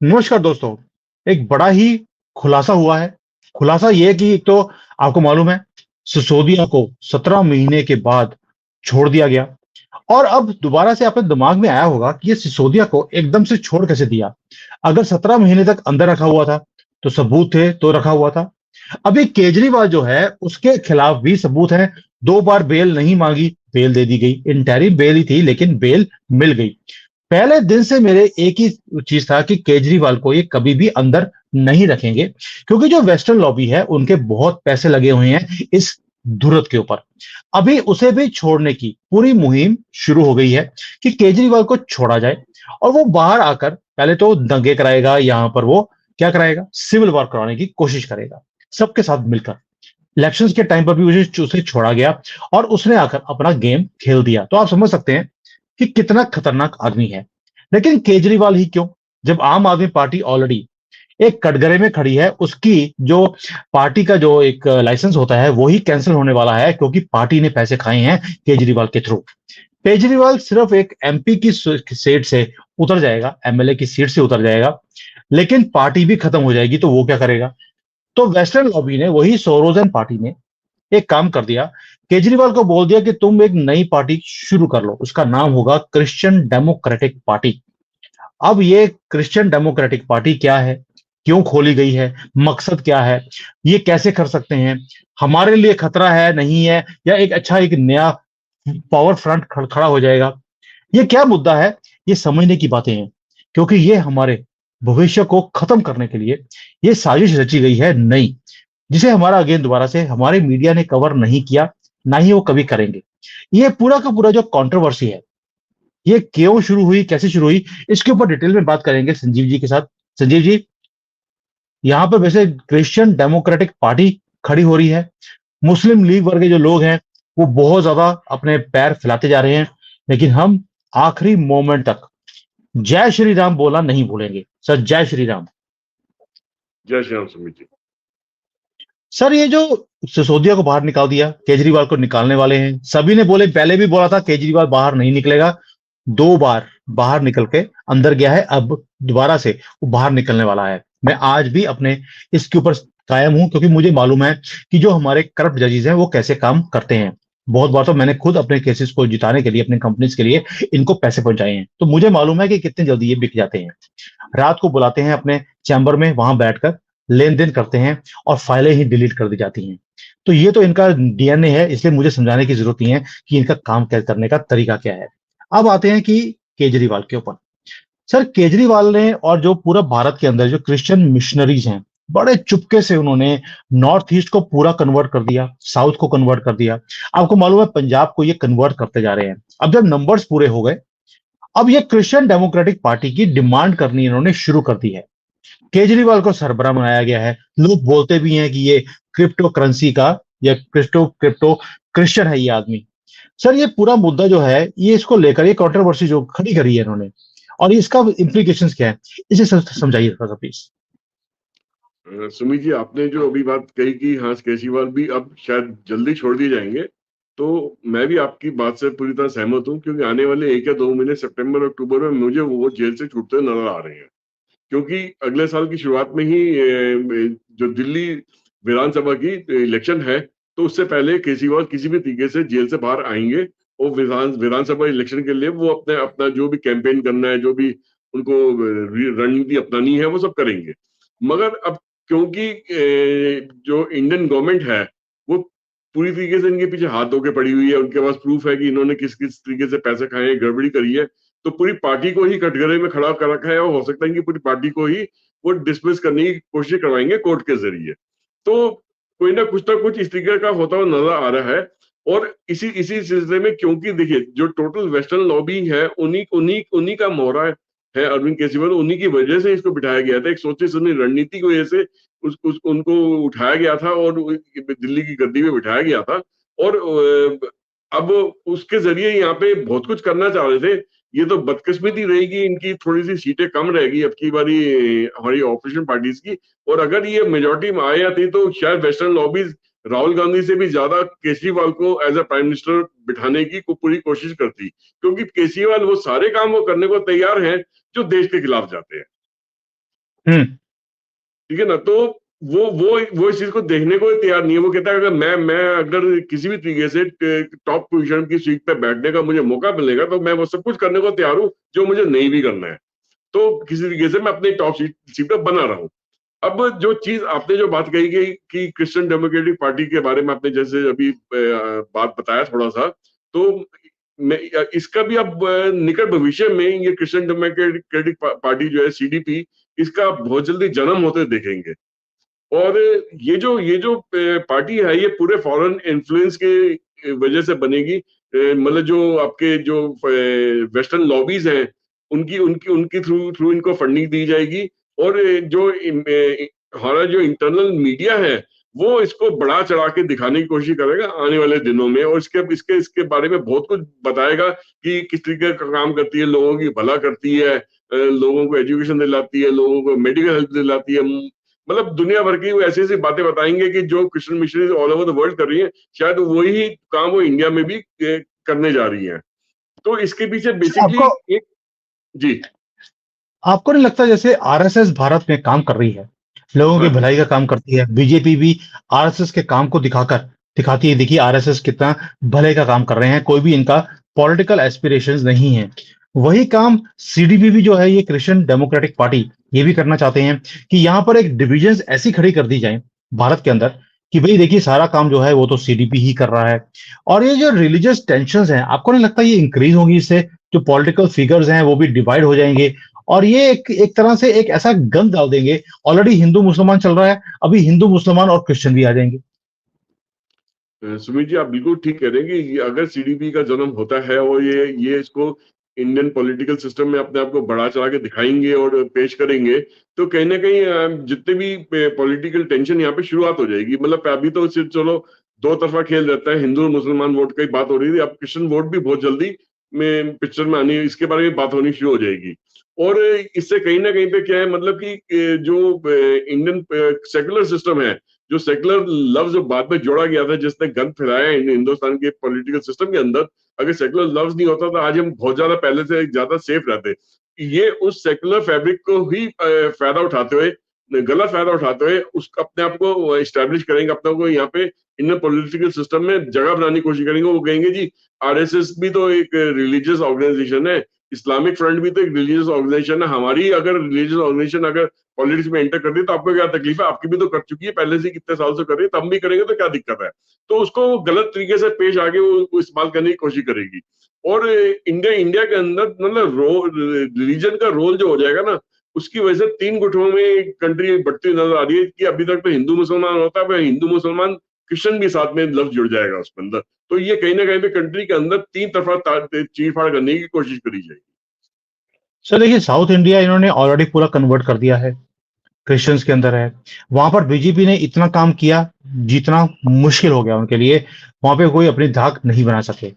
नमस्कार दोस्तों। एक बड़ा ही खुलासा हुआ है। खुलासा ये है कि एक तो आपको मालूम है, सिसोदिया को 17 महीने के बाद छोड़ दिया गया। और अब दोबारा से आपके दिमाग में आया होगा कि ये सिसोदिया को एकदम से छोड़ कैसे दिया। अगर 17 महीने तक अंदर रखा हुआ था तो सबूत थे तो रखा हुआ था। अभी केजरीवाल जो है उसके खिलाफ भी सबूत है। 2 बार बेल नहीं मांगी, बेल दे दी गई। इंटरिम बेल ही थी लेकिन बेल मिल गई। पहले दिन से मेरे एक ही चीज था कि केजरीवाल को ये कभी भी अंदर नहीं रखेंगे, क्योंकि जो वेस्टर्न लॉबी है उनके बहुत पैसे लगे हुए हैं इस धुरत के ऊपर। अभी उसे भी छोड़ने की पूरी मुहिम शुरू हो गई है कि केजरीवाल को छोड़ा जाए। और वो बाहर आकर पहले तो दंगे कराएगा, यहां पर वो क्या कराएगा, सिविल वॉर कराने की कोशिश करेगा सबके साथ मिलकर। इलेक्शंस के टाइम पर भी उसे छोड़ा गया और उसने आकर अपना गेम खेल दिया। तो आप समझ सकते हैं कि कितना खतरनाक आदमी है। लेकिन केजरीवाल ही क्यों, जब आम आदमी पार्टी ऑलरेडी एक कटघरे में खड़ी है। उसकी जो पार्टी का जो एक लाइसेंस होता है वो ही कैंसिल होने वाला है, क्योंकि पार्टी ने पैसे खाए हैं केजरीवाल के थ्रू। केजरीवाल सिर्फ एक एमपी की सीट से उतर जाएगा, एमएलए की सीट से उतर जाएगा, लेकिन पार्टी भी खत्म हो जाएगी। तो वो क्या करेगा? तो वेस्टर्न लॉबी ने, वही सोरोजन पार्टी ने एक काम कर दिया। केजरीवाल को बोल दिया कि तुम एक नई पार्टी शुरू कर लो, उसका नाम होगा क्रिश्चियन डेमोक्रेटिक पार्टी। अब ये क्रिश्चियन डेमोक्रेटिक पार्टी क्या है, क्यों खोली गई है, मकसद क्या है, ये कैसे कर सकते हैं, हमारे लिए खतरा है नहीं है, या एक अच्छा एक नया पावर फ्रंट खड़ा हो जाएगा, ये क्या मुद्दा है, ये समझने की बातें हैं। क्योंकि ये हमारे भविष्य को खत्म करने के लिए ये साजिश रची गई है नई, जिसे हमारा अगेन दोबारा से हमारे मीडिया ने कवर नहीं किया, ना ही वो कभी करेंगे। ये पूरा का पूरा जो कंट्रोवर्सी है, ये क्यों शुरू हुई, कैसे शुरू हुई, इसके ऊपर डिटेल में बात करेंगे संजीव जी के साथ। संजीव जी, यहाँ पर वैसे क्रिश्चियन डेमोक्रेटिक पार्टी खड़ी हो रही है। मुस्लिम लीग वर्ग के जो लोग हैं वो बहुत ज्यादा अपने पैर फैलाते जा रहे हैं, लेकिन हम आखिरी मोमेंट तक जय श्री राम बोलना नहीं भूलेंगे। सर जय श्री राम। जय श्री राम सुमित जी। सर ये जो सिसोदिया को बाहर निकाल दिया, केजरीवाल को निकालने वाले हैं, सभी ने बोले, पहले भी बोला था केजरीवाल बाहर नहीं निकलेगा। 2 बार बाहर निकल के अंदर गया है, अब दोबारा से वो बाहर निकलने वाला है। मैं आज भी अपने इसके ऊपर कायम हूं, क्योंकि मुझे मालूम है कि जो हमारे करप्ट जजेस हैं वो कैसे काम करते हैं। बहुत बार तो मैंने खुद अपने केसेस को जिताने के लिए, अपने कंपनीज के लिए इनको पैसे पहुंचाए हैं, तो मुझे मालूम है कि कितने जल्दी ये बिक जाते हैं। रात को बुलाते हैं अपने चैम्बर में, वहां बैठकर लेन देन करते हैं और फाइलें ही डिलीट कर दी जाती हैं। तो ये तो इनका डीएनए है, इसलिए मुझे समझाने की जरूरत नहीं है कि इनका काम क्या करने का तरीका क्या है। अब आते हैं कि केजरीवाल के ऊपर। सर केजरीवाल ने और जो पूरा भारत के अंदर जो क्रिश्चियन मिशनरीज हैं, बड़े चुपके से उन्होंने नॉर्थ ईस्ट को पूरा कन्वर्ट कर दिया, साउथ को कन्वर्ट कर दिया। आपको मालूम है पंजाब को ये कन्वर्ट करते जा रहे हैं। अब जब नंबर्स पूरे हो गए, अब ये क्रिश्चियन डेमोक्रेटिक पार्टी की डिमांड करनी इन्होंने शुरू कर दी है। केजरीवाल को सरबराह बनाया गया है। लोग बोलते भी हैं कि ये क्रिप्टो करेंसी का या क्रिप्टो क्रिप्टो क्रिश्चियन है ये आदमी। सर ये पूरा मुद्दा जो है, ये इसको लेकर ये कंट्रोवर्सी जो खड़ी करी है इन्होंने, और इसका इम्प्लीकेशंस क्या है, इसे समझाइए थोड़ा सा प्लीज। सुमित जी, आपने जो अभी बात कही कि हाँ केजरीवाल भी अब शायद जल्दी छोड़ दिए जाएंगे, तो मैं भी आपकी बात से पूरी तरह सहमत हूँ, क्योंकि आने वाले 1 या 2 महीने सितंबर अक्टूबर में मुझे वो जेल से छूटते हुए नजर आ रहे हैं। क्योंकि अगले साल की शुरुआत में ही जो दिल्ली विधानसभा की इलेक्शन है, तो उससे पहले केजरीवाल किसी भी तरीके से जेल से बाहर आएंगे और विधानसभा इलेक्शन के लिए वो अपने अपना जो भी कैंपेन करना है, जो भी उनको रणनीति अपनानी है, वो सब करेंगे। मगर अब क्योंकि जो इंडियन गवर्नमेंट है वो पूरी तरीके से इनके पीछे हाथ धो के पड़ी हुई है, उनके पास प्रूफ है कि इन्होंने किस किस तरीके से पैसे खाए हैं, गड़बड़ी करी है, तो पूरी पार्टी को ही कटघरे में खड़ा कर रखा है, और हो सकता है कि पूरी पार्टी को ही वो डिसमिस करने की कोशिश करवाएंगे कोर्ट के जरिए। तो कोई ना कुछ इस तरीके का होता हुआ नजर आ रहा है। और इसी इसी सिलसिले में, क्योंकि देखिए जो टोटल वेस्टर्न लॉबी है, उन्हीं उन्हीं उन्हीं का मोहरा है अरविंद केजरीवाल, उन्हीं की वजह से इसको बिठाया गया था, एक सोची समझी रणनीति की वजह से उनको उठाया गया था और दिल्ली की गद्दी में बिठाया गया था। और अब उसके जरिए यहाँ पे बहुत कुछ करना चाह रहे थे। ये तो बदकिस्मती रहेगी, इनकी थोड़ी सी सीटें कम रहेगी अब की बारी हमारी ऑपोजिशन पार्टीज की। और अगर ये मेजोरिटी में आ जाती तो शायद वेस्टर्न लॉबीज राहुल गांधी से भी ज्यादा केजरीवाल को एज अ प्राइम मिनिस्टर बिठाने की पूरी कोशिश करती, क्योंकि केजरीवाल वो सारे काम वो करने को तैयार हैं जो देश के खिलाफ जाते हैं। हम्म। ठीक है ना। तो वो इस चीज को देखने को तैयार नहीं है। वो कहता है अगर मैं अगर किसी भी तरीके से टॉप पोजीशन की सीट पे बैठने का मुझे मौका मिलेगा तो मैं वो सब कुछ करने को तैयार हूं जो मुझे नहीं भी करना है। तो किसी तरीके से मैं अपनी टॉप सीट पे बना रहा हूं। अब जो चीज आपने जो बात कही कि क्रिश्चियन डेमोक्रेटिक पार्टी के बारे में आपने जैसे अभी बात बताया थोड़ा सा, तो मैं इसका भी अब निकट भविष्य में ये क्रिश्चियन डेमोक्रेटिक पार्टी जो है सीडीपी, इसका बहुत जल्दी जन्म होते देखेंगे। और ये जो पार्टी है ये पूरे फॉरेन इन्फ्लुएंस के वजह से बनेगी। मतलब जो आपके जो वेस्टर्न लॉबीज हैं उनकी उनकी उनकी थ्रू थ्रू इनको फंडिंग दी जाएगी। और जो हमारा जो इंटरनल मीडिया है वो इसको बढ़ा चढ़ा के दिखाने की कोशिश करेगा आने वाले दिनों में, और इसके इसके इसके बारे में बहुत कुछ बताएगा कि किस तरीके का काम करती है, लोगों की भला करती है, लोगों को एजुकेशन दिलाती है, लोगों को मेडिकल हेल्प दिलाती है। मतलब दुनिया भर की वो ऐसी ऐसी बातें बताएंगे कि जो Christian missionaries all over the world कर रही हैं, शायद वही काम वो इंडिया में भी करने जा रही हैं। तो इसके पीछे अच्छा, बेसिकली एक जी। आपको नहीं लगता जैसे आरएसएस भारत में काम कर रही है, लोगों की हाँ जी। भलाई का काम करती है, बीजेपी भी आरएसएस के काम को दिखाती है, देखिए आरएसएस कितना भले का काम कर रहे हैं, कोई भी इनका पॉलिटिकल एस्पिरेशंस नहीं है। वही काम सीडीपी भी जो है, ये क्रिश्चियन डेमोक्रेटिक पार्टी, ये भी करना चाहते हैं कि यहाँ पर एक डिविजन ऐसी खड़ी कर दी जाए भारत के अंदर कि भाई देखिए सारा काम जो है वो तो सीडीपी ही कर रहा है। और ये जो रिलीजियस टेंशन हैं, आपको नहीं लगता ये इंक्रीज होंगी इससे? जो पॉलिटिकल फिगर्स हैं वो भी डिवाइड हो जाएंगे, और ये एक तरह से एक ऐसा गंद डाल देंगे। ऑलरेडी हिंदू मुसलमान चल रहा है, अभी हिंदू मुसलमान और क्रिश्चियन भी आ जाएंगे। सुमित जी आप बिल्कुल ठीक कह रहे हैं कि अगर सीडीपी का जन्म होता है और ये इसको इंडियन पॉलिटिकल सिस्टम में अपने आप को बढ़ा चढ़ा के दिखाएंगे और पेश करेंगे, तो कहीं ना कहीं जितने भी पॉलिटिकल टेंशन यहाँ पे शुरुआत हो जाएगी। मतलब अभी तो सिर्फ चलो दो तरफा खेल रहता है, हिंदू और मुसलमान वोट की बात हो रही थी, अब क्रिश्चियन वोट भी बहुत जल्दी में पिक्चर में आनी, इसके बारे में बात होनी शुरू हो जाएगी। और इससे कहीं ना कहीं पे क्या है, मतलब कि जो इंडियन सेकुलर सिस्टम है, जो सेकुलर लफ्ज जो बाद में जोड़ा गया था जिसने गंद फैलाया हिंदुस्तान के पॉलिटिकल सिस्टम के अंदर, अगर सेकुलर लफ्ज नहीं होता तो आज हम बहुत ज्यादा पहले से ज्यादा सेफ रहते। ये उस सेकुलर फैब्रिक को ही फायदा उठाते हुए, गलत फायदा उठाते हुए उसको अपने आप को इस्टेब्लिश करेंगे, अपने आप को यहाँ पे इंडियन पॉलिटिकल सिस्टम में जगह बनाने की कोशिश करेंगे। वो कहेंगे जी आरएसएस भी तो एक रिलीजियस ऑर्गेनाइजेशन है, इस्लामिक फ्रंट भी तो एक रिलीजियस ऑर्गेनाइजेशन है, हमारी अगर रिलीजियस ऑर्गेनाइजेशन अगर पॉलिटिक्स में एंटर कर दी तो आपको क्या तकलीफ है, आपकी भी तो कर चुकी है पहले से, कितने साल से कर रही है, तब भी करेंगे तो क्या दिक्कत है। तो उसको गलत तरीके से पेश आगे वो इस्तेमाल करने की कोशिश करेगी। और इंडिया इंडिया के अंदर मतलब रिलीजन का रोल जो हो जाएगा ना, उसकी वजह से तीन गुटों में कंट्री बढ़ती नजर आ रही है कि अभी तक तो हिंदू मुसलमान होता है, हिंदू मुसलमान क्रिश्चियन भी साथ में लफ्ज जुड़ जाएगा उसके अंदर। तो ये कहीं ना कहीं पे कंट्री के अंदर तीन तरफा चीर फाड़ करने की कोशिश करी जाएगी। सर देखिए, साउथ इंडिया इन्होंने ऑलरेडी पूरा कन्वर्ट कर दिया है, क्रिश्चियंस के अंदर है। वहां पर बीजेपी ने इतना काम किया जितना मुश्किल हो गया उनके लिए, वहां पे कोई अपनी धाक नहीं बना सके।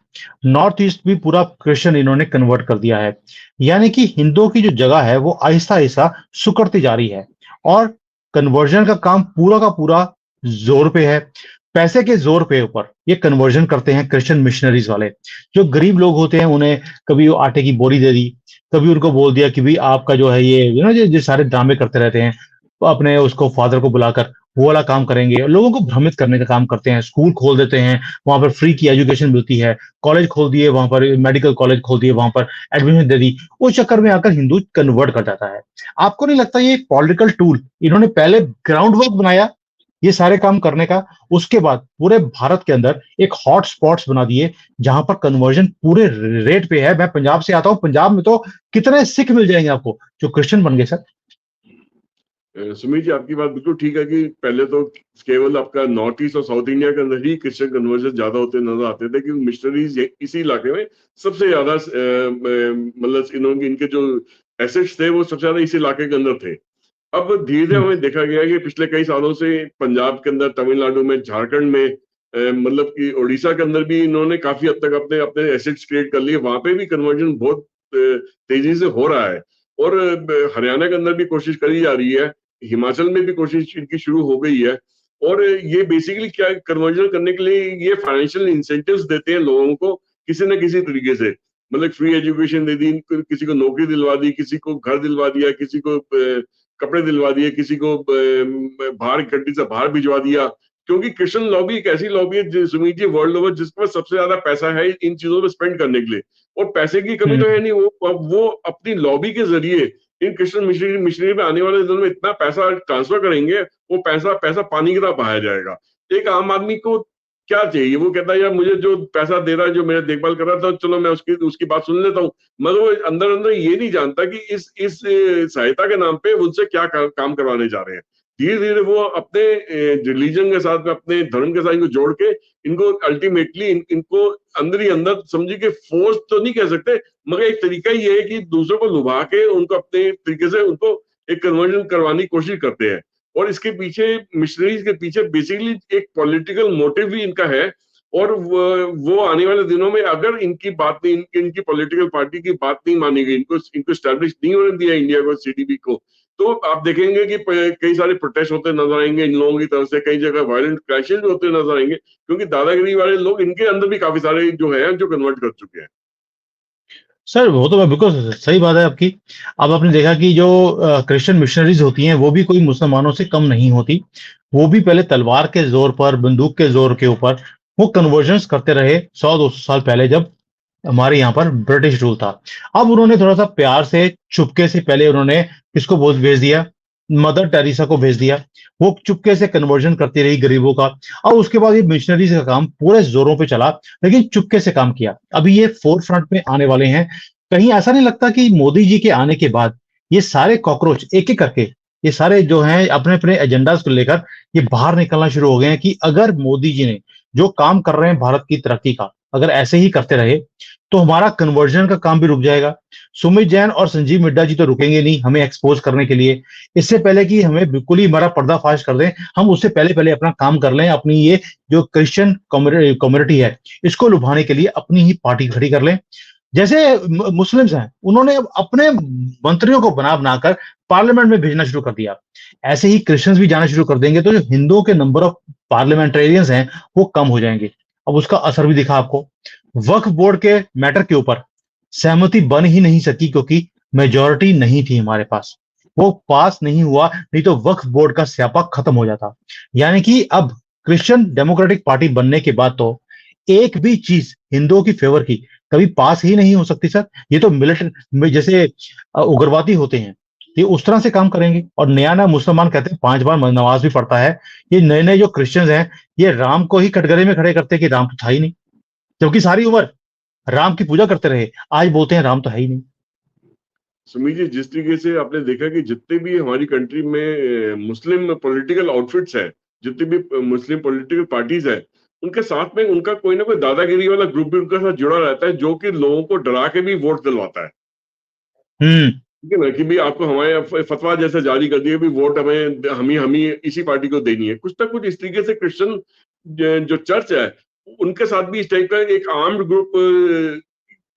नॉर्थ ईस्ट भी पूरा क्रिश्चियन इन्होंने कन्वर्ट कर दिया है, यानी कि हिंदुओं की जो जगह है वो आहिस्ता आहिस्ता सुकड़ती जा रही है। और कन्वर्जन का काम पूरा का पूरा जोर पे है, पैसे के जोर पे ऊपर ये कन्वर्जन करते हैं क्रिश्चियन मिशनरीज वाले। जो गरीब लोग होते हैं उन्हें कभी वो आटे की बोरी दे दी, कभी उनको बोल दिया कि भाई आपका जो है ये जो सारे ड्रामे करते रहते हैं, तो अपने उसको फादर को बुलाकर वो वाला काम करेंगे, लोगों को भ्रमित करने का काम करते हैं। स्कूल खोल देते हैं, वहां पर फ्री की एजुकेशन मिलती है, कॉलेज खोल दिए, वहां पर मेडिकल कॉलेज खोल दिए, वहां पर एडमिशन दे दी, उस चक्कर में आकर हिंदू कन्वर्ट कर जाता है। आपको नहीं लगता ये पॉलिटिकल टूल इन्होंने पहले ग्राउंड वर्क बनाया ये सारे काम करने का, उसके बाद पूरे भारत के अंदर एक हॉट स्पॉट्स बना दिए जहां पर कन्वर्जन पूरे रेट पे है। मैं पंजाब से आता हूं, पंजाब में तो कितने सिख मिल जाएंगे आपको जो क्रिश्चियन बन गए सर। सुमित जी आपकी बात बिल्कुल ठीक है कि पहले तो केवल आपका नॉर्थ ईस्ट और साउथ इंडिया के अंदर ही क्रिश्चियन कन्वर्जन ज्यादा होते नजर आते थे, क्योंकि मिशनरीज इसी इलाके में सबसे ज्यादा मतलब इन्होंने इनके जो एसेट्स थे वो सबसे ज्यादा इसी इलाके के अंदर थे। अब धीरे धीरे हमें देखा गया कि पिछले कई सालों से पंजाब के अंदर, तमिलनाडु में, झारखंड में, मतलब कि उड़ीसा के अंदर भी इन्होंने काफी हद तक अपने अपने एसेट्स क्रिएट कर लिए, वहां पे भी कन्वर्जन बहुत तेजी से हो रहा है। और हरियाणा के अंदर भी कोशिश करी जा रही है, हिमाचल में भी कोशिश इनकी शुरू हो गई है। और ये बेसिकली क्या कन्वर्जन करने के लिए ये फाइनेंशियल इंसेंटिव्स देते हैं लोगों को किसी न किसी तरीके से। मतलब फ्री एजुकेशन दे दी, किसी को नौकरी दिलवा दी, किसी को घर दिलवा दिया, किसी को कपड़े दिलवा दिए, किसी को बाहर कंट्री से बाहर भिजवा दिया, क्योंकि क्रिश्चियन लॉबी एक ऐसी लॉबी है सुमीत जी वर्ल्ड ओवर जिसके पास सबसे ज्यादा पैसा है इन चीजों में स्पेंड करने के लिए, और पैसे की कमी तो है नहीं, वो अपनी लॉबी के जरिए इन क्रिश्चियन मिशनरी में आने वाले दिनों में इतना पैसा ट्रांसफर करेंगे, वो पैसा पैसा पानी की तरह बहाया जाएगा। एक आम आदमी को क्या चाहिए, वो कहता है यार मुझे जो पैसा दे रहा है, जो मेरा देखभाल कर रहा था, चलो मैं उसकी उसकी बात सुन लेता हूँ, मगर वो अंदर अंदर ये नहीं जानता कि इस सहायता के नाम पे उनसे क्या काम करवाने जा रहे हैं। धीरे धीरे वो अपने रिलीजन के साथ में, अपने धर्म के साथ इनको जोड़ के, इनको अल्टीमेटली इनको अंदर ही अंदर समझिए कि फोर्स तो नहीं कह सकते, मगर एक तरीका ये है कि दूसरों को लुभा के उनको अपने तरीके से उनको एक कन्वर्जन करवाने की कोशिश करते हैं। और इसके पीछे, मिशनरीज के पीछे बेसिकली एक पॉलिटिकल मोटिव भी इनका है। और वो आने वाले दिनों में अगर इनकी बात नहीं, इनकी पॉलिटिकल पार्टी की बात नहीं मानी गई, इनको स्टैब्लिश नहीं होने दिया इंडिया को, सीडीबी को, तो आप देखेंगे कि कई सारे प्रोटेस्ट होते नजर आएंगे इन लोगों की तरफ से, कई जगह वायलेंट क्लैशेज होते नजर आएंगे, क्योंकि दादागिरी वाले लोग इनके अंदर भी काफी सारे जो है जो कन्वर्ट कर चुके हैं। सर वो तो बिल्कुल सही बात है आपकी। अब आपने देखा कि जो क्रिश्चियन मिशनरीज होती हैं वो भी कोई मुसलमानों से कम नहीं होती। वो भी पहले तलवार के जोर पर, बंदूक के जोर के ऊपर वो कन्वर्जन्स करते रहे 100-200 साल पहले, जब हमारे यहाँ पर ब्रिटिश रूल था। अब उन्होंने थोड़ा सा प्यार से, चुपके से, पहले उन्होंने किसको भेज दिया, मदर टेरेसा को भेज दिया। वो चुपके से कन्वर्जन करती रही गरीबों का। और उसके बाद ये मिशनरीज का काम पूरे जोरों पे चला, लेकिन चुपके से काम किया। अभी ये फोर फ्रंट में आने वाले हैं। कहीं ऐसा नहीं लगता कि मोदी जी के आने के बाद ये सारे कॉकरोच एक एक करके, ये सारे जो हैं अपने अपने एजेंडास को लेकर ये बाहर निकलना शुरू हो गए हैं कि अगर मोदी जी ने जो काम कर रहे हैं भारत की तरक्की का, अगर ऐसे ही करते रहे तो हमारा कन्वर्जन का काम भी रुक जाएगा। सुमित जैन और संजीव मिड्ढा जी तो रुकेंगे नहीं हमें एक्सपोज करने के लिए। इससे पहले कि हमें बिल्कुल ही हमारा पर्दाफाश कर दें, हम उससे पहले पहले अपना काम कर लें, अपनी ये जो क्रिश्चियन कम्युनिटी है इसको लुभाने के लिए अपनी ही पार्टी खड़ी कर लें। जैसे मुस्लिम्स हैं, उन्होंने अपने मंत्रियों को बना बनाकर पार्लियामेंट में भेजना शुरू कर दिया। ऐसे ही क्रिश्चियंस भी जाना शुरू कर देंगे तो जो हिंदुओं के नंबर ऑफ पार्लियामेंटेरियंस हैं वो कम हो जाएंगे। अब उसका असर भी दिखा आपको। वक्फ बोर्ड के मैटर के ऊपर सहमति बन ही नहीं सकी क्योंकि मेजोरिटी नहीं थी हमारे पास। वो पास नहीं हुआ, नहीं तो वक्फ बोर्ड का स्यापा खत्म हो जाता। यानी कि अब क्रिश्चियन डेमोक्रेटिक पार्टी बनने के बाद तो एक भी चीज हिंदुओं की फेवर की कभी पास ही नहीं हो सकती सर। ये तो मिलिटेंट जैसे उग्रवादी होते हैं, ये उस तरह से काम करेंगे। और नया नया मुसलमान कहते हैं 5 बार नमाज भी पढ़ता है। ये नए नए जो क्रिश्चियंस हैं ये राम को ही कटघरे में खड़े करते हैं कि राम तो था ही नहीं, जबकि सारी उम्र राम की पूजा करते रहे, आज बोलते हैं राम तो है ही नहीं। सुमीत जी, जिस तरीके से आपने देखा कि जितने भी हमारी कंट्री में मुस्लिम पॉलिटिकल आउटफिट्स हैं, जितनी भी मुस्लिम पॉलिटिकल पार्टीज हैं, उनके साथ में उनका कोई ना कोई दादागिरी वाला ग्रुप भी उनके साथ जुड़ा रहता है, जो कि लोगों को डरा के भी वोट दिलवाता है। हम्म। ठीक है ना, कि भी आपको हमारे फतवा जैसे जारी कर दिया भी वोट हमें हम ही इसी पार्टी को देनी है, कुछ ना कुछ इस तरीके से क्रिश्चियन जो चर्च है उनके साथ भी इस टाइप का एक आर्म्ड ग्रुप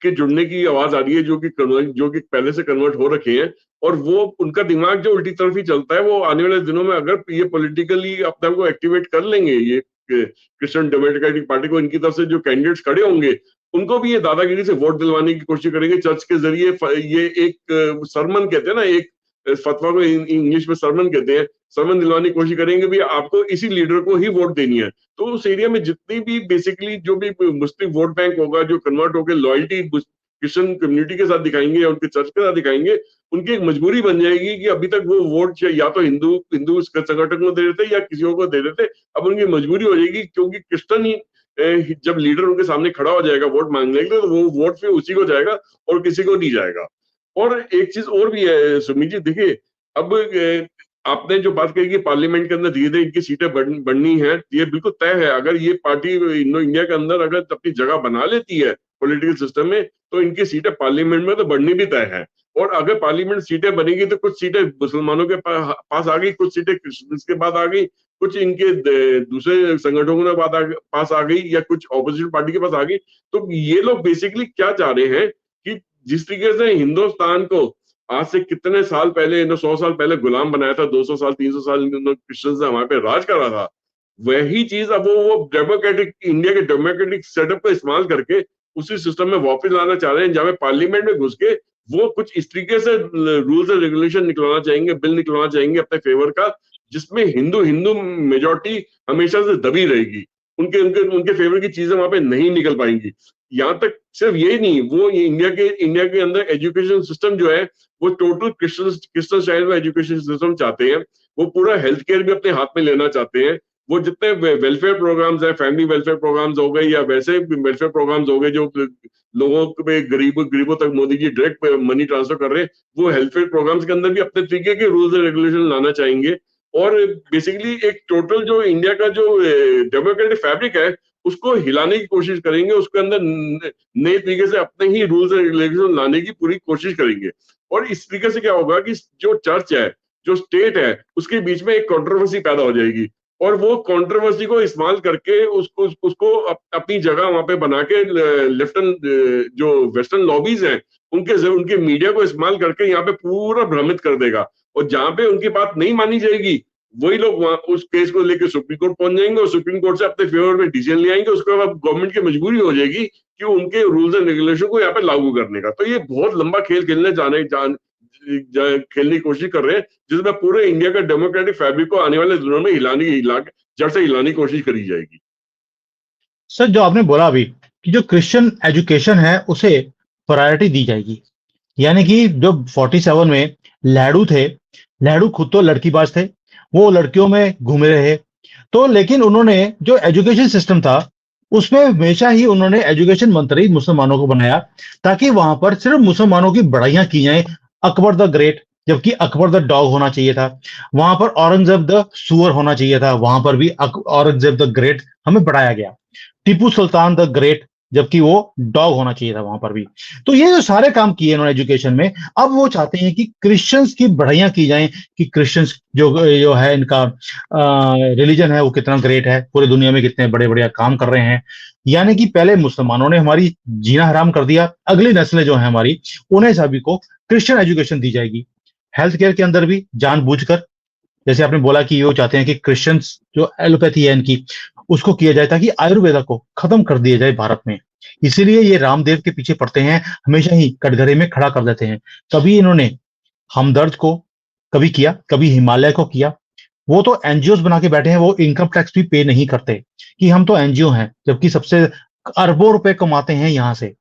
के जुड़ने की आवाज आ रही है, जो कि पहले से कन्वर्ट हो रखे हैं। और वो उनका दिमाग जो उल्टी तरफ ही चलता है, वो आने वाले दिनों में अगर ये पॉलिटिकली अपने आप को एक्टिवेट कर लेंगे, ये क्रिश्चियन डेमोक्रेटिक पार्टी को, इनकी तरफ से जो कैंडिडेट्स खड़े होंगे उनको भी ये दादागिरी से वोट दिलवाने की कोशिश करेंगे चर्च के जरिए। ये एक सरमन कहते हैं ना, एक फतवा को इंग्लिश में सरमन कहते हैं, सरमन दिलवाने की कोशिश करेंगे भी आपको इसी लीडर को ही वोट देनी है। तो उस एरिया में जितनी भी बेसिकली जो भी मुस्लिम वोट बैंक होगा, जो कन्वर्ट होकर लॉयल्टी क्रिश्चियन कम्युनिटी के साथ दिखाएंगे या उनके चर्च के साथ दिखाएंगे, उनकी एक मजबूरी बन जाएगी कि अभी तक वो वोट या तो हिंदू संगठन को दे देते या किसी और को दे देते, अब उनकी मजबूरी हो जाएगी क्योंकि क्रिश्चियन ही जब लीडर उनके सामने खड़ा हो जाएगा वोट मांगने के लिए, तो वो वोट फिर उसी को जाएगा और किसी को नहीं जाएगा। और एक चीज और भी है सुमित जी, देखिए अब आपने जो बात कही कि पार्लियामेंट के अंदर धीरे धीरे इनकी सीटें बढ़नी है, ये बिल्कुल तय है। अगर ये पार्टी इंडिया के अंदर अगर अपनी जगह बना लेती है पॉलिटिकल सिस्टम में, तो इनकी सीटें पार्लियामेंट में तो बढ़नी भी तय है। और अगर पार्लियामेंट सीटें बनेगी तो कुछ सीटें मुसलमानों के पास आ गई, कुछ सीटें क्रिश्चियंस के बाद आ गई, कुछ इनके दूसरे संगठनों के पास आ गई, या कुछ ऑपोजिशन पार्टी के पास आ गई। तो ये लोग बेसिकली क्या चाह रहे हैं कि जिस तरीके से हिंदुस्तान को आज से कितने साल पहले, 100 साल पहले गुलाम बनाया था, 200 साल 300 साल क्रिश्चियंस ने हमारे पे राज करा था, वही चीज अब वो डेमोक्रेटिक इंडिया के डेमोक्रेटिक सेटअप का इस्तेमाल करके उसी सिस्टम में वापस लाना चाह रहे हैं, जहां पार्लियामेंट में घुस के वो कुछ इस तरीके से रूल्स एंड रेगुलेशन निकलवाना चाहेंगे, बिल निकलवाना चाहेंगे अपने फेवर का, जिसमें हिंदू हिंदू मेजोरिटी हमेशा से दबी रहेगी, उनके उनके उनके फेवर की चीजें वहां पे नहीं निकल पाएंगी। यहाँ तक सिर्फ यही नहीं, वो ये इंडिया के अंदर एजुकेशन सिस्टम जो है वो टोटल क्रिश्चियन स्टाइल में एजुकेशन सिस्टम चाहते हैं। वो पूरा हेल्थ केयर भी अपने हाथ में लेना चाहते हैं। वो जितने वेलफेयर प्रोग्राम्स है, फैमिली वेलफेयर प्रोग्राम्स हो गए या वैसे वेलफेयर प्रोग्राम्स हो गए जो लोगों पे गरीबों तक Modi ji direct money transfer कर रहे हैं, वो हेल्थ प्रोग्राम्स के अंदर भी अपने तरीके के रूल्स एंड रेगुलेशन लाना चाहेंगे। और बेसिकली एक टोटल जो इंडिया का जो डेमोक्रेटिक फैब्रिक है उसको हिलाने की कोशिश करेंगे, उसके अंदर नए तरीके से अपने ही रूल्स एंड रेगुलेशन लाने की पूरी कोशिश करेंगे। और इस तरीके से क्या होगा कि जो चर्च है, जो स्टेट है, उसके बीच में एक कंट्रोवर्सी पैदा हो जाएगी, और वो कंट्रोवर्सी को इस्तेमाल करके उसको अपनी जगह वहां पे बना के लेफ्टन जो वेस्टर्न लॉबीज हैं उनके मीडिया को इस्तेमाल करके यहाँ पे पूरा भ्रमित कर देगा। और जहां पे उनकी बात नहीं मानी जाएगी, वही लोग वहां उस केस को लेकर सुप्रीम कोर्ट पहुंच जाएंगे और सुप्रीम कोर्ट से अपने फेवर में डिसीजन ले आएंगे। उसके बाद गवर्नमेंट की मजबूरी हो जाएगी कि उनके रूल्स एंड रेगुलेशन को यहाँ पे लागू करने का। तो ये बहुत लंबा खेल खेलने की कोशिश कर रहे हैं, जिसमें पूरे इंडिया का डेमोक्रेटिक फैब्रिक को आने वाले दिनों में जड़ से हिलाने की कोशिश करी जाएगी। सर, जो आपने बोला अभी कि जो क्रिश्चियन एजुकेशन है उसे प्रायोरिटी दी जाएगी, यानी कि जो 47 में लाडू थे, लाडू खुद तो लड़कीबाज थे, वो लड़कियों में घूमे रहे, तो लेकिन उन्होंने जो एजुकेशन सिस्टम था उसमें हमेशा ही उन्होंने एजुकेशन मंत्री मुसलमानों को बनाया, ताकि वहां पर सिर्फ मुसलमानों की बड़ाइयां की जाएं, अकबर द ग्रेट, जबकि अकबर द डॉग होना चाहिए था। वहां पर औरंगजेब द सुअर होना चाहिए था, वहां पर भी औरंगजेब द ग्रेट हमें बढ़ाया गया। टीपू सुल्तान द ग्रेट, जबकि वो डॉग होना चाहिए था वहां पर भी। तो ये जो सारे काम किए इन्होंने एजुकेशन में, अब वो चाहते हैं कि क्रिश्चियंस की बढ़ाइयां की जाएं, कि क्रिश्चियंस जो जो है इनका रिलीजन है वो कितना ग्रेट है, पूरी दुनिया में कितने बड़े बड़े काम कर रहे हैं। यानी कि पहले मुसलमानों ने हमारी जीना हराम कर दिया, अगली नस्लें जो है हमारी, उन्हें सभी को क्रिश्चियन एजुकेशन दी जाएगी। हेल्थ केयर के अंदर भी जानबूझकर, जैसे आपने बोला कि वो चाहते हैं कि क्रिश्चियंस जो एलोपैथी है इनकी, उसको किया जाए ताकि आयुर्वेदा को खत्म कर दिया जाए भारत में। इसीलिए ये रामदेव के पीछे पड़ते हैं, हमेशा ही कटघरे में खड़ा कर देते हैं। कभी इन्होंने हमदर्द को कभी किया, कभी हिमालय को किया। वो तो एनजीओ बना के बैठे हैं, वो इनकम टैक्स भी पे नहीं करते कि हम तो एनजीओ हैं, जबकि सबसे अरबों रुपए कमाते हैं यहां से,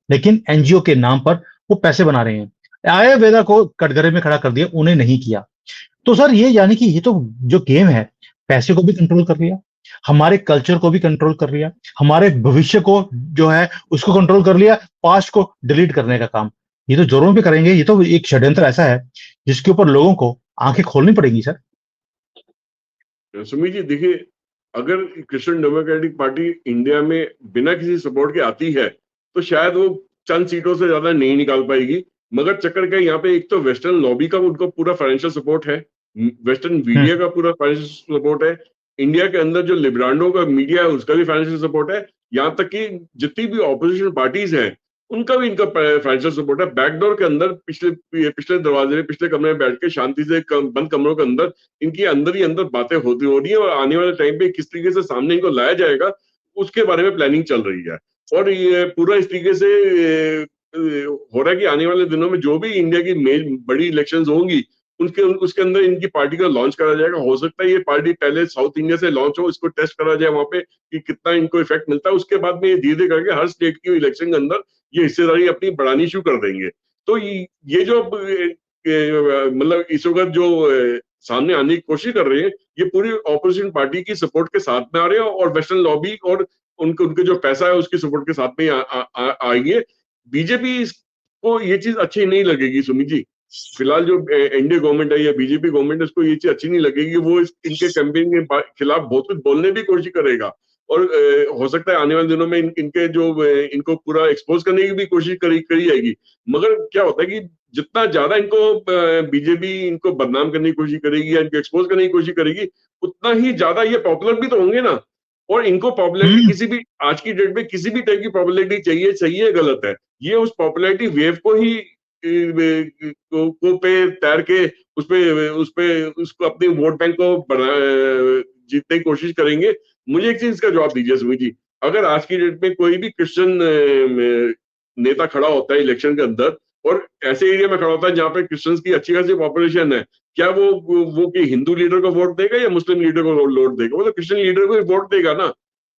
लेकिन एनजीओ के नाम पर वो पैसे बना रहे हैं। आयुर्वेदा को कटघरे में खड़ा कर दिया, उन्हें नहीं किया। तो सर ये यानी कि ये तो जो गेम है, पैसे को भी कंट्रोल कर लिया, हमारे कल्चर को भी कंट्रोल कर लिया, हमारे भविष्य को जो है उसको कंट्रोल कर लिया, पास्ट को डिलीट करने का काम ये तो जोरों पे करेंगे। ये तो एक षड्यंत्र ऐसा है जिसके ऊपर लोगों को आंखें खोलनी पड़ेगी सर। सुमित जी देखिए, अगर क्रिश्चियन डेमोक्रेटिक पार्टी इंडिया में बिना किसी सपोर्ट के आती है तो शायद वो चंद सीटों से ज्यादा नहीं निकाल पाएगी। मगर चक्कर क्या है, यहाँ पे एक तो वेस्टर्न लॉबी का उनको पूरा फाइनेंशियल सपोर्ट है, वेस्टर्न मीडिया का पूरा फाइनेंशियल सपोर्ट है, इंडिया के अंदर जो लिबरांडो का मीडिया है उसका भी फाइनेंशियल सपोर्ट है, यहाँ तक कि जितनी भी ऑपोजिशन पार्टीज हैं उनका भी इनका फाइनेंशियल सपोर्ट है। बैकडोर के अंदर पिछले पिछले दरवाजे में पिछले कमरे में बैठ के शांति से बंद कमरों के अंदर इनकी अंदर ही अंदर बातें होती हो रही है, और आने वाले टाइम पे किस तरीके से सामने इनको लाया जाएगा उसके बारे में प्लानिंग चल रही है। और ये पूरा इस तरीके से हो रहा है कि आने वाले दिनों में जो भी इंडिया की बड़ी इलेक्शंस होंगी उसके अंदर इनकी पार्टी का लॉन्च करा जाएगा। हो सकता है ये पार्टी पहले साउथ इंडिया से लॉन्च हो, इसको टेस्ट करा जाए वहां पे कि कितना इनको इफेक्ट मिलता है, उसके बाद में ये धीरे धीरे करके हर स्टेट की इलेक्शन के अंदर ये हिस्सेदारी अपनी बढ़ानी शुरू कर देंगे। तो ये जो मतलब इस वक्त जो सामने आने की कोशिश कर रहे हैं, ये पूरी ऑपोजिशन पार्टी की सपोर्ट के साथ में आ रहे हैं, और वेस्टर्न लॉबी और उनके जो पैसा है उसकी सपोर्ट के साथ में आएंगे। बीजेपी को ये चीज अच्छी नहीं लगेगी सुमित जी। फिलहाल जो एनडीए गवर्नमेंट है या बीजेपी गवर्नमेंट है उसको ये चीज अच्छी नहीं लगेगी। वो इनके कैंपेन के खिलाफ बहुत कुछ बोलने की कोशिश करेगा, और हो सकता है आने वाले दिनों में इनके जो इनको पूरा एक्सपोज करने की भी कोशिश करी जाएगी। मगर क्या होता है कि जितना ज्यादा इनको बीजेपी इनको बदनाम करने की कोशिश करेगी या इनको एक्सपोज करने की कोशिश करेगी, उतना ही ज्यादा ये पॉपुलर भी तो होंगे ना। और इनको पॉपुलैरिटी किसी भी आज की डेट में किसी भी टाइप की पॉपुलैरिटी चाहिए, सही है गलत है, ये उस पॉपुलैरिटी वेव को ही को पे तैर के उसको अपने वोट बैंक को जीतने की कोशिश करेंगे। मुझे एक चीज इसका जवाब दीजिए सुमित जी, अगर आज की डेट में कोई भी क्रिश्चियन नेता खड़ा होता है इलेक्शन के अंदर और ऐसे एरिया में खड़ा होता है जहाँ पे क्रिश्चियंस की अच्छी खासी पॉपुलेशन है, क्या वो कि हिंदू लीडर को वोट देगा या मुस्लिम लीडर को वोट देगा? वो तो क्रिश्चियन लीडर को ही वोट देगा ना।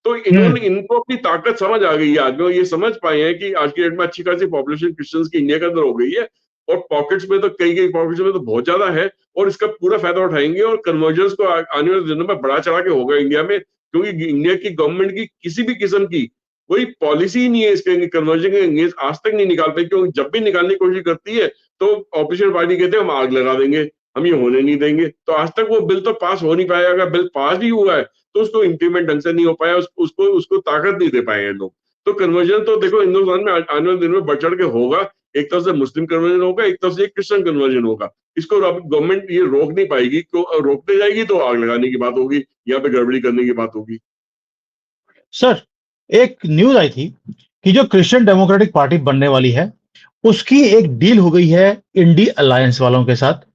तो हम्म। इनको अपनी ताकत समझ आ गई है, आज में ये समझ पाए हैं कि आज की डेट में अच्छी खासी पॉपुलेशन क्रिश्चियंस की इंडिया के अंदर हो गई है, और पॉकेट्स में तो कई पॉकेट्स में तो बहुत ज्यादा है, और इसका पूरा फायदा उठाएंगे, और कन्वर्जन्स को आने वाले दिनों में बढ़ा चढ़ा के होगा इंडिया में, क्योंकि इंडिया की गवर्नमेंट की किसी भी किस्म की कोई पॉलिसी ही नहीं है इसके कन्वर्जन के अंगेज, आज तक नहीं निकाल पाई। क्योंकि जब भी निकालने की कोशिश करती है तो ऑपोजिशन पार्टी कहते हैं हम आग लगा देंगे, हम ये होने नहीं देंगे। तो आज तक वो बिल तो पास हो नहीं पाया, अगर बिल पास भी हुआ है तो उसको इम्प्लीमेंट ढंग से नहीं हो पाया, उसको ताकत नहीं दे पाए हैं लोग। तो कन्वर्जन तो देखो हिंदुस्तान में आने वाले दिन में बढ़ चढ़ के होगा, एक तरफ से मुस्लिम कन्वर्जन होगा, एक तरफ से क्रिश्चियन कन्वर्जन होगा। इसको गवर्नमेंट ये रोक नहीं पाएगी, तो रोकते जाएगी तो आग लगाने की बात होगी, यहाँ पे गड़बड़ी करने की बात होगी। सर, एक न्यूज आई थी कि जो क्रिश्चियन डेमोक्रेटिक पार्टी बनने वाली है, उसकी एक डील हो गई है इंडी अलायंस वालों के साथ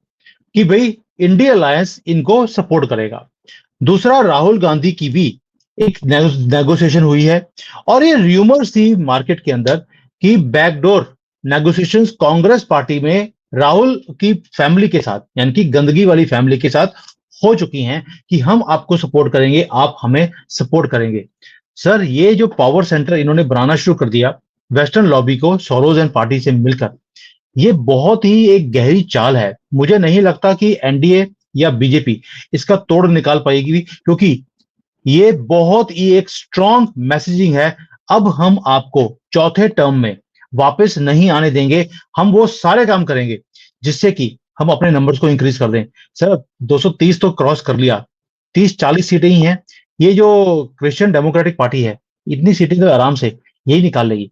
कि भाई इंडी अलायंस इनको सपोर्ट करेगा। दूसरा, राहुल गांधी की भी एक नेगोशिएशन हुई है, और ये र्यूमर्स थी मार्केट के अंदर कि बैकडोर नेगोशिएशंस कांग्रेस पार्टी में राहुल की फैमिली के साथ, यानी कि गंदगी वाली फैमिली के साथ हो चुकी हैं कि हम आपको सपोर्ट करेंगे, आप हमें सपोर्ट करेंगे। सर, ये जो पावर सेंटर इन्होंने बनाना शुरू कर दिया वेस्टर्न लॉबी को सोरोज एंड पार्टी से मिलकर, ये बहुत ही एक गहरी चाल है। मुझे नहीं लगता कि एनडीए या बीजेपी इसका तोड़ निकाल पाएगी, क्योंकि ये बहुत ही एक स्ट्रॉन्ग मैसेजिंग है। अब हम आपको चौथे टर्म में वापस नहीं आने देंगे, हम वो सारे काम करेंगे जिससे कि हम अपने नंबर्स को इंक्रीज कर दें। सर, 230 तो क्रॉस कर लिया, 30-40 सीटें ही हैं। ये जो क्रिश्चियन डेमोक्रेटिक पार्टी है, इतनी सीटें तो आराम से यही निकाल लेगी।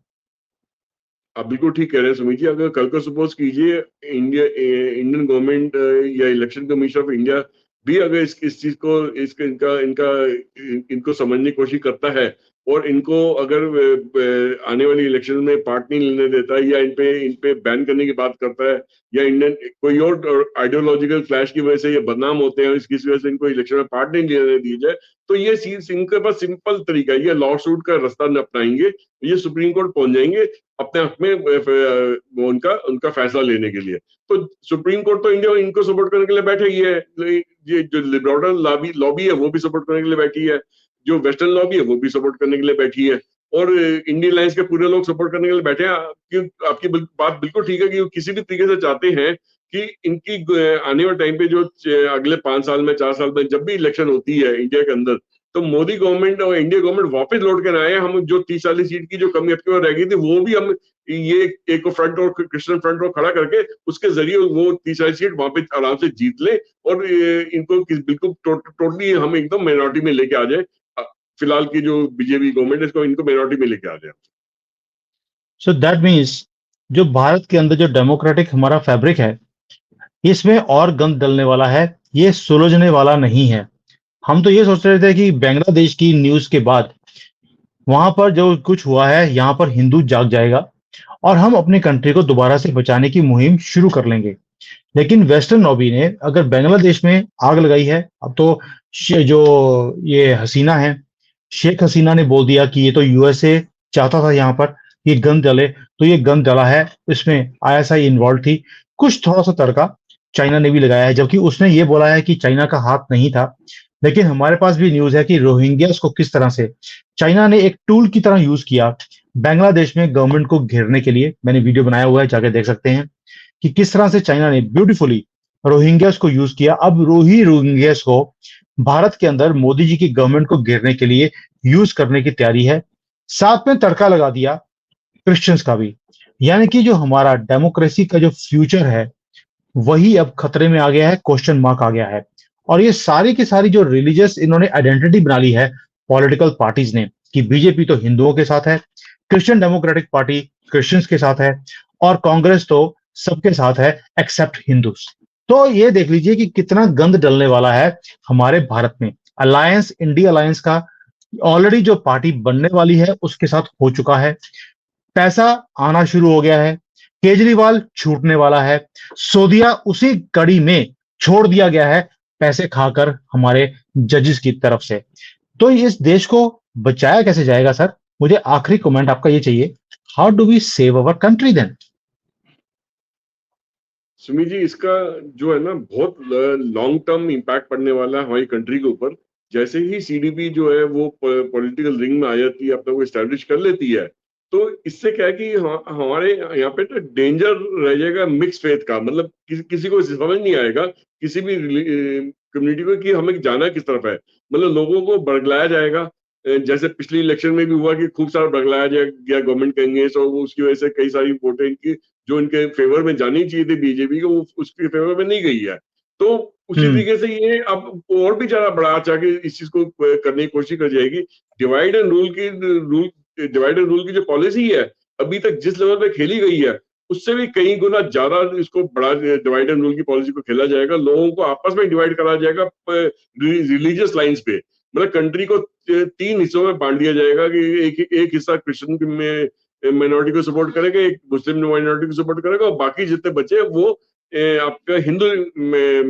आप बिल्कुल ठीक कह रहे हैं सुमित जी। अगर कल को सपोज कीजिए इंडियन गवर्नमेंट या इलेक्शन कमीशन ऑफ इंडिया भी अगर इस चीज को इसका इनका इनका इनको समझने की कोशिश करता है, और इनको अगर आने वाली इलेक्शन में पार्ट नहीं लेने देता है, या इन पे बैन करने की बात करता है, या इंडियन कोई और आइडियोलॉजिकल क्लैश की वजह से ये बदनाम होते हैं, इसकी वजह से इनको इलेक्शन में पार्ट नहीं लेने दी जाए, तो ये इनके पास सिंपल तरीका है, ये लॉ सूट का रास्ता अपनाएंगे, ये सुप्रीम कोर्ट पहुंच जाएंगे अपने हक में उनका उनका फैसला लेने के लिए। तो सुप्रीम कोर्ट तो इंडिया इनको सपोर्ट करने के लिए बैठे ही है, ये जो लिबरल लॉबी है वो भी सपोर्ट करने के लिए बैठी है, जो वेस्टर्न लॉबी है वो भी सपोर्ट करने के लिए बैठी है, और इंडियन अलायंस के पूरे लोग सपोर्ट करने के लिए बैठे हैं। आपकी बात बिल्कुल ठीक है कि वो किसी भी तरीके से चाहते हैं कि इनकी आने वाले टाइम पे जो अगले 5 साल में 4 साल में जब भी इलेक्शन होती है इंडिया के अंदर, तो मोदी गवर्नमेंट और इंडिया गवर्नमेंट वापस लौट कर आए, हम जो 30-40 सीट की जो कमी अब की रह गई थी वो भी हम ये एक फ्रंट और क्रिश्चियन फ्रंट को खड़ा करके उसके जरिए वो 30-40 सीट वहां पे आराम से जीत ले, और इनको बिल्कुल टोटली हम एकदम माइनॉरिटी में लेके आ जाए। फिलहाल की जो बीजेपी गवर्नमेंट है इसको इनको माइनॉरिटी में लेके आ जाए। सो दैट मीन्स जो भारत के अंदर जो डेमोक्रेटिक हमारा फैब्रिक है, इसमें और गंद डलने वाला है, ये सुलझने वाला नहीं है। हम तो ये सोच रहे थे कि बांग्लादेश की न्यूज के बाद वहां पर जो कुछ हुआ है, यहाँ पर हिंदू जाग जाएगा और हम अपनी कंट्री को दोबारा से बचाने की मुहिम शुरू कर लेंगे। लेकिन वेस्टर्न लॉबी ने अगर बांग्लादेश में आग लगाई है, अब तो जो ये हसीना है, शेख हसीना ने बोल दिया कि ये तो यूएसए चाहता था यहाँ पर ये गन जले, तो ये गन जला है, इसमें आईएसआई इन्वॉल्व थी। कुछ थोड़ा सा तड़का चाइना ने भी लगाया है, जबकि उसने ये बोला है कि चाइना का हाथ नहीं था। लेकिन हमारे पास भी न्यूज है कि रोहिंग्यास को किस तरह से चाइना ने एक टूल की तरह यूज किया बांग्लादेश में गवर्नमेंट को घेरने के लिए। मैंने वीडियो बनाया हुआ है, जाके देख सकते हैं कि किस तरह से चाइना ने ब्यूटीफुली रोहिंग्यास को यूज किया। अब रोहिंग्यास को भारत के अंदर मोदी जी की गवर्नमेंट को घेरने के लिए यूज करने की तैयारी है। साथ में तड़का लगा दिया क्रिश्चियंस का भी, यानी कि जो हमारा डेमोक्रेसी का जो फ्यूचर है वही अब खतरे में आ गया है, क्वेश्चन मार्क आ गया है। और ये सारी की सारी जो रिलीजियस इन्होंने आइडेंटिटी बना ली है पॉलिटिकल पार्टीज ने, कि बीजेपी तो हिंदुओं के साथ है, क्रिश्चियन डेमोक्रेटिक पार्टी क्रिश्चियंस के साथ है, और कांग्रेस तो सबके साथ है एक्सेप्ट हिंदूस। तो ये देख लीजिए कि कितना गंद डलने वाला है हमारे भारत में। अलायंस, इंडिया अलायंस का ऑलरेडी जो पार्टी बनने वाली है उसके साथ हो चुका है, पैसा आना शुरू हो गया है, केजरीवाल छूटने वाला है, सोदिया उसी कड़ी में छोड़ दिया गया है पैसे खाकर हमारे जजेस की तरफ से। तो इस देश को बचाया कैसे जाएगा सर? मुझे आखिरी कमेंट आपका ये चाहिए, how do we save our country then? Sumit ji, इसका जो है ना बहुत लॉन्ग टर्म इम्पैक्ट पड़ने वाला है हमारी कंट्री के ऊपर। जैसे ही सीडीपी जो है वो पॉलिटिकल रिंग में आ जाती है, अपने को एस्टेब्लिश कर लेती है, तो इससे क्या है कि हमारे यहाँ पे ना डेंजर रह जाएगा मिक्स फेथ का। मतलब किसी को समझ नहीं आएगा, किसी भी कम्युनिटी को, कि हमें जाना किस तरफ है। मतलब लोगों को बरगलाया जाएगा। जैसे पिछली इलेक्शन में भी हुआ कि खूब सारा बरगलाया गया गवर्नमेंट के अगेंस्ट, और उसकी वजह से कई सारी वोटें इनकी जो इनके फेवर में जानी चाहिए थी बीजेपी को, वो उसके फेवर में नहीं गई है। तो उसी तरीके से ये अब और भी ज्यादा बढ़ा चढ़ा के इस चीज को करने की कोशिश कर जाएगी। डिवाइड एंड रूल की जो पॉलिसी है, अभी तक जिस लेवल पे खेली गई है, उससे भी कई गुना ज्यादा इसको बड़ा डिवाइड एंड रूल की पॉलिसी को खेला जाएगा। लोगों को आपस में डिवाइड करा जाएगा रिलीजियस लाइंस पे। मतलब कंट्री को 3 हिस्सों में बांट दिया जाएगा कि एक हिस्सा क्रिश्चियन में माइनॉरिटी को सपोर्ट करेगा, एक मुस्लिम माइनॉरिटी को सपोर्ट करेगा, और बाकी जितने बचे वो आपका हिंदू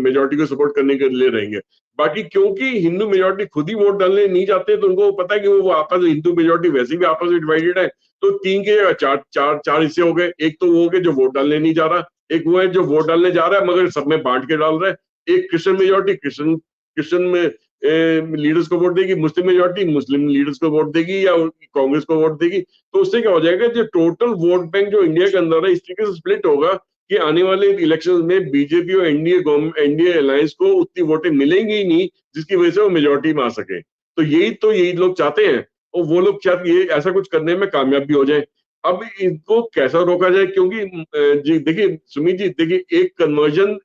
मेजोरिटी को सपोर्ट करने के लिए रहेंगे। बाकी क्योंकि हिंदू मेजोरिटी खुद ही वोट डालने नहीं जाते, तो उनको पता है कि वो आपस में, हिंदू मेजोरिटी वैसे भी आपस में डिवाइडेड है, तो 3 के जगह चार हिस्से हो गए। एक तो वो हो गए जो वोट डालने नहीं जा रहा, एक वो है जो वोट डालने जा रहा है मगर सब में बांट के डाल रहा है। एक क्रिश्चियन मेजोरिटी क्रिश्चियन में लीडर्स को वोट देगी, मुस्लिम मेजोरिटी मुस्लिम लीडर्स को वोट देगी या कांग्रेस को वोट देगी। तो उससे क्या हो जाएगा, जो टोटल वोट बैंक जो इंडिया के अंदर है, इस तरीके से स्प्लिट होगा कि आने वाले इलेक्शन में बीजेपी और एनडीए अलायंस को उतनी वोटें मिलेंगी ही नहीं, जिसकी वजह से वो मेजोरिटी में आ सके। तो यही लोग चाहते हैं, और वो लोग चाहते ये ऐसा कुछ करने में कामयाब भी हो जाए। अब इनको कैसा रोका जाए, क्योंकि जी देखिए सुमित जी, देखिए एक कन्वर्जन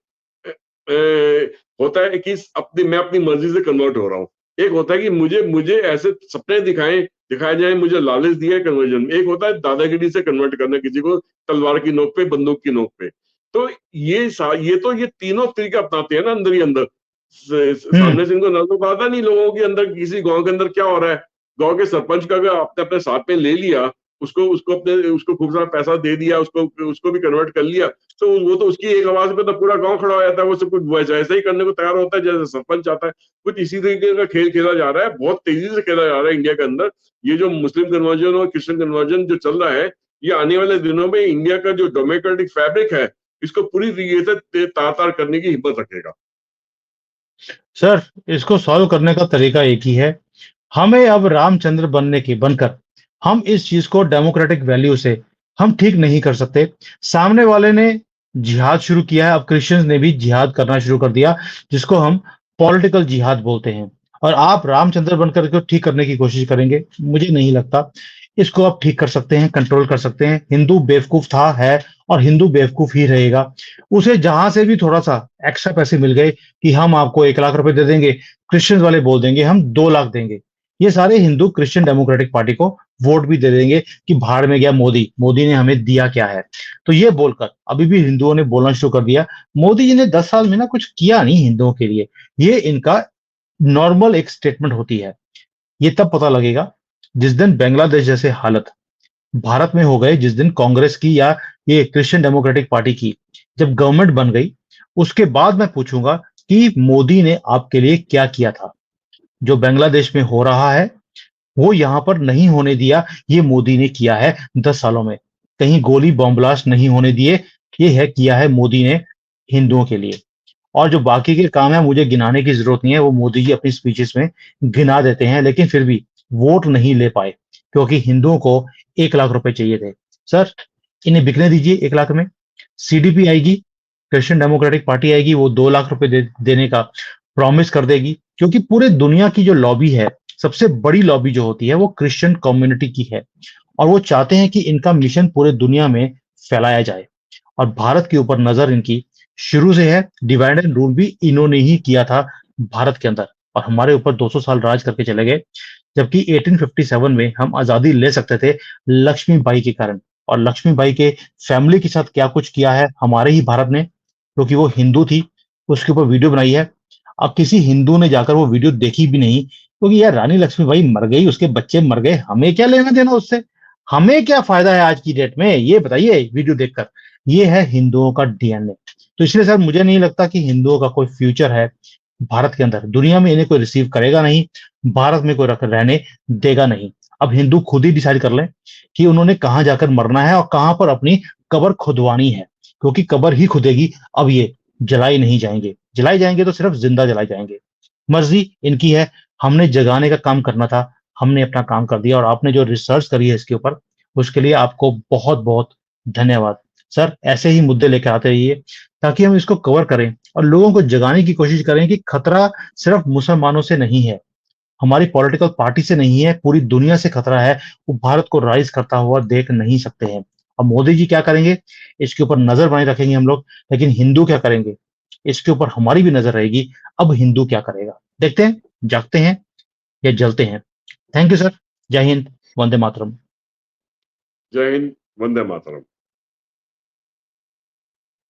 होता है कि मैं अपनी मर्जी से कन्वर्ट हो रहा हूँ। एक होता है कि मुझे ऐसे सपने दिखाए जाए, मुझे लालच दिया है कन्वर्जन। एक होता है दादागिरी से कन्वर्ट करना किसी को, तलवार की नोक पे, बंदूक की नोक पे। तो ये तीनों तरीके अपनाते हैं ना अंदर ही अंदर। सामने से इनको नजर तो आता नहीं लोगों के अंदर, किसी गांव के अंदर क्या हो रहा है। गांव के सरपंच का अगर आपने अपने साथ में ले लिया, उसको खूब सारा पैसा दे दिया, उसको भी कन्वर्ट कर लिया, तो वो तो उसकी एक आवाज पे तो पूरा गांव खड़ा हो जाता है। वो सब कुछ वैसा ही करने को तैयार होता है जैसे सरपंच चाहता है। कुछ इसी तरीके का खेल खेला जा रहा है, बहुत तेजी से खेला जा रहा है इंडिया के अंदर। ये जो मुस्लिम कन्वर्जन और क्रिश्चियन कन्वर्जन जो चल रहा है, ये आने वाले दिनों में इंडिया का जो डेमोक्रेटिक फैब्रिक है, इसको पूरी तरीके से तार करने की हिम्मत रखेगा। सर, इसको सॉल्व करने का तरीका एक ही है। हमें अब रामचंद्र बनकर हम इस चीज को डेमोक्रेटिक वैल्यू से हम ठीक नहीं कर सकते। सामने वाले ने जिहाद शुरू किया है, अब क्रिश्चियंस ने भी जिहाद करना शुरू कर दिया, जिसको हम पॉलिटिकल जिहाद बोलते हैं। और आप रामचंद्र बनकर इसको ठीक करने की कोशिश करेंगे, मुझे नहीं लगता। इसको आप ठीक कर सकते हैं, कंट्रोल कर सकते हैं। हिंदू बेवकूफ था, है, और हिंदू बेवकूफ ही रहेगा। उसे जहां से भी थोड़ा सा एक्स्ट्रा पैसे मिल गए कि हम आपको 1 लाख रुपए दे देंगे, क्रिश्चियंस वाले बोल देंगे हम 2 लाख देंगे। ये सारे हिंदू क्रिश्चियन डेमोक्रेटिक पार्टी को वोट भी दे देंगे कि भाड़ में गया मोदी, मोदी ने हमें दिया क्या है। तो ये बोलकर अभी भी हिंदुओं ने बोलना शुरू कर दिया, मोदी जी ने 10 साल में ना कुछ किया नहीं हिंदुओं के लिए। ये इनका नॉर्मल एक स्टेटमेंट होती है। ये तब पता लगेगा जिस दिन बांग्लादेश जैसे हालत भारत में हो गए, जिस दिन कांग्रेस की या ये क्रिश्चियन डेमोक्रेटिक पार्टी की जब गवर्नमेंट बन गई, उसके बाद मैं पूछूंगा कि मोदी ने आपके लिए क्या किया था। जो बांग्लादेश में हो रहा है वो यहां पर नहीं होने दिया, ये मोदी ने किया है 10 सालों में। कहीं गोली बॉम्ब ब्लास्ट नहीं होने दिए, ये है किया है मोदी ने हिंदुओं के लिए। और जो बाकी के काम है मुझे गिनाने की जरूरत नहीं है, वो मोदी जी अपनी स्पीचेस में गिना देते हैं, लेकिन फिर भी वोट नहीं ले पाए क्योंकि हिंदुओं को 1 लाख रुपए चाहिए थे। सर, इन्हें बिकने दीजिए 1 लाख में। सीडीपी आएगी, क्रिश्चियन डेमोक्रेटिक पार्टी आएगी, वो 2 लाख रुपए देने का प्रॉमिस कर देगी, क्योंकि पूरे दुनिया की जो लॉबी है, सबसे बड़ी लॉबी जो होती है वो क्रिश्चियन कम्युनिटी की है। और वो चाहते हैं कि इनका मिशन पूरे दुनिया में फैलाया जाए। और भारत के ऊपर नजर इनकी शुरू से है। डिवाइड एंड रूल भी इन्होंने ही किया था भारत के अंदर, और हमारे ऊपर 200 साल राज करके चले गए। जबकि 1857 में हम आजादी ले सकते थे लक्ष्मीबाई के कारण। और लक्ष्मीबाई के फैमिली के साथ क्या कुछ किया है हमारे ही भारत ने, क्योंकि वो हिंदू थी, उसके ऊपर वीडियो बनाई है। अब किसी हिंदू ने जाकर वो वीडियो देखी भी नहीं, क्योंकि यार रानी लक्ष्मीबाई मर गई, उसके बच्चे मर गए, हमें क्या लेना देना उससे। हमें क्या फायदा है आज की डेट में, ये बताइए वीडियो देखकर। ये है हिंदुओं का डीएनए। तो इसलिए सर मुझे नहीं लगता कि हिंदुओं का कोई फ्यूचर है भारत के अंदर। दुनिया में इन्हें कोई रिसीव करेगा नहीं, भारत में कोई रहने देगा नहीं। अब हिंदू खुद ही डिसाइड कर लें कि उन्होंने कहां जाकर मरना है और कहां पर अपनी कब्र खुदवानी है। क्योंकि कब्र ही खुदेगी, अब ये जलाए नहीं जाएंगे। जलाए जाएंगे तो सिर्फ जिंदा जलाए जाएंगे। मर्जी इनकी है, हमने जगाने का काम करना था, हमने अपना काम कर दिया। और आपने जो रिसर्च करी है इसके ऊपर, उसके लिए आपको बहुत बहुत धन्यवाद। सर ऐसे ही मुद्दे लेकर आते रहिए ताकि हम इसको कवर करें और लोगों को जगाने की कोशिश करें कि खतरा सिर्फ मुसलमानों से नहीं है, हमारी पॉलिटिकल पार्टी से नहीं है, पूरी दुनिया से खतरा है। वो भारत को राइज करता हुआ देख नहीं सकते हैं। अब मोदी जी क्या करेंगे इसके ऊपर नजर बनाए रखेंगे हम लोग, लेकिन हिंदू क्या करेंगे इसके ऊपर हमारी भी नजर रहेगी। अब हिंदू क्या करेगा देखते हैं, जागते हैं या जलते हैं। Thank you sir. जय हिंद, वंदे मातरम। जय हिंद, वंदे मातरम।